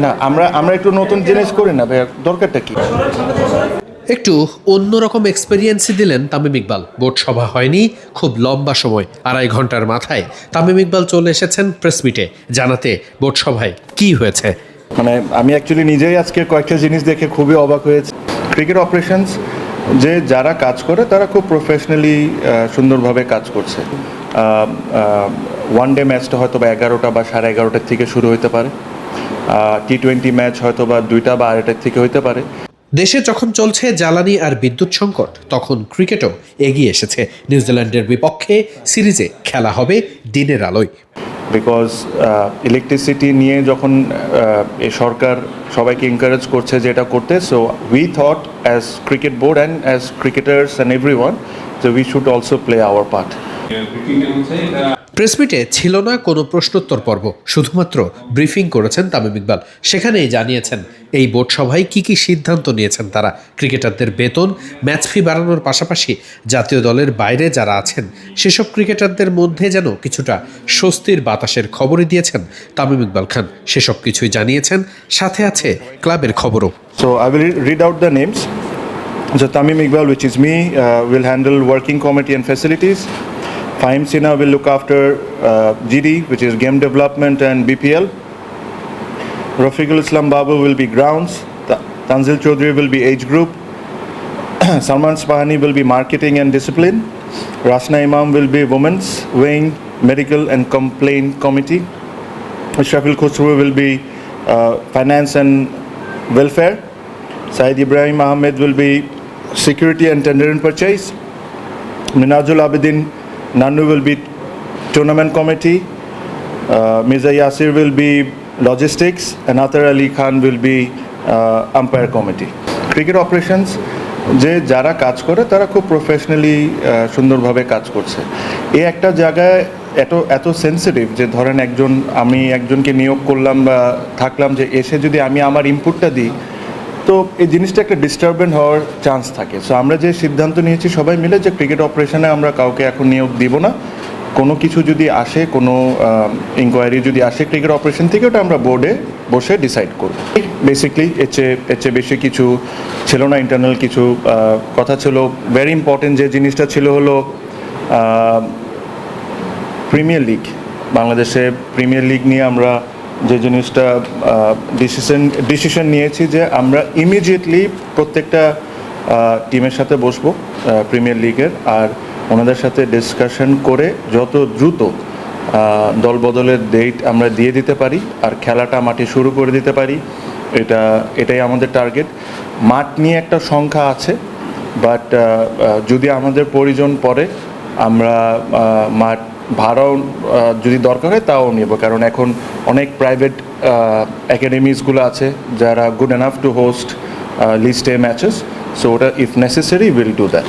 না, আমরা একটু নতুন জিনিস করি না ভাইয়া, দরকারটা কি? একটু অন্যরকম এক্সপেরিয়েন্সই দিলেন তামিম ইকবাল। বোর্ড সভা হয়নি খুব লম্বা সময়, 2.5 ঘন্টার মাথায় তামিম ইকবাল চলে এসেছেন প্রেস মিটে জানাতে বোর্ড সভায় কি হয়েছে। মানে আমি অ্যাকচুয়ালি নিজেই আজকে কয়েকটা জিনিস দেখে খুবই অবাক হয়েছে। ক্রিকেট অপারেশনস যে যারা কাজ করে তারা খুব প্রফেশনালি সুন্দরভাবে কাজ করছে। ওয়ান ডে ম্যাচটা হয়তো বা 11টা বা 11:30 থেকে শুরু হতে পারে, T20 ম্যাচ হয়তো বা 2টা বা 2:30 থেকে হতে পারে। দেশে যখন চলছে জ্বালানি আর বিদ্যুৎ সংকট, তখন ক্রিকেটও এগিয়ে এসেছে। নিউজিল্যান্ডের বিপক্ষে সিরিজে খেলা হবে দিনের আলোয়। বিকজ ইলেকট্রিসিটি নিয়ে যখন এই সরকার সবাইকে এনকারেজ করছে যে এটা করতে, so we thought as cricket board and as cricketers and everyone, so we should also play our part. প্রেসমিটে ছিল না কোনো প্রশ্নোত্তর পর্ব, শুধুমাত্র ব্রিফিং করেছেন তামিম ইকবাল। সেখানেই জানিয়েছেন এই বোর্ড সভায় কী কী সিদ্ধান্ত নিয়েছেন তারা। ক্রিকেটারদের বেতন, ম্যাচ ফি বাড়ানোর পাশাপাশি জাতীয় দলের বাইরে যারা আছেন সেসব ক্রিকেটারদের মধ্যে যেন কিছুটা স্বস্তির বাতাসের খবরই দিয়েছেন তামিম ইকবাল খান। সেসব কিছুই জানিয়েছেন, সাথে আছে ক্লাবের খবরও। So I will read out the names. So Tamim Iqbal, which is me, will handle working committee and facilities. Fahim Sina will look after GD, which is game development and BPL. Rafiqul Islam Babu will be grounds. Tanzil Chaudhary will be age group. Salman Spahani will be marketing and discipline. Rasna Imam will be women's wing, medical and complaint committee. Shafil Khosrow will be finance and welfare. Said Ibrahim Ahmed will be security and tender and purchase. Minajul Abedin Nanu will be tournament committee. Mirza Yasir will be logistics, and Atar Ali Khan will be umpire committee. Cricket operations যে যারা কাজ করে তারা খুব professionally সুন্দরভাবে কাজ করছে। এই একটা জায়গায় এত সেন্সিটিভ যে ধরেন আমি একজনকে নিয়োগ করলাম বা থাকলাম, যে এসে যদি আমি আমার ইনপুটটা দিই তো এই জিনিসটা একটা ডিস্টারবেন্ট হওয়ার চান্স থাকে। সো আমরা যে সিদ্ধান্ত নিয়েছি সবাই মিলে যে ক্রিকেট অপারেশনে আমরা কাউকে এখন নিয়োগ দিব না। কোনো কিছু যদি আসে, কোনো ইনকোয়ারি যদি আসে ক্রিকেট অপারেশন থেকে, ওটা আমরা বোর্ডে বসে ডিসাইড করব। বেসিকলি এর চেয়ে বেশি কিছু ছিল না। ইন্টারনাল কিছু কথা ছিল। ভেরি ইম্পর্টেন্ট যে জিনিসটা ছিল হলো প্রিমিয়ার লিগ। বাংলাদেশে প্রিমিয়ার লিগ নিয়ে আমরা যে জিনিসটা ডিসিশন নিয়েছি যে আমরা ইমিডিয়েটলি প্রত্যেকটা টিমের সাথে বসবো প্রিমিয়ার লিগের, আর ওনাদের সাথে ডিসকাশন করে যত দ্রুত দল বদলের ডেট আমরা দিয়ে দিতে পারি আর খেলাটা মাঠে শুরু করে দিতে পারি, এটাই আমাদের টার্গেট। মাঠ নিয়ে একটা সংখ্যা আছে, বাট যদি আমাদের প্রয়োজন পড়ে আমরা মাঠ ভাড়াও যদি দরকার হয় তাও নেব, কারণ এখন অনেক প্রাইভেট একাডেমিজগুলো আছে যারা good enough to host list A matches. So ওটা if necessary will do that.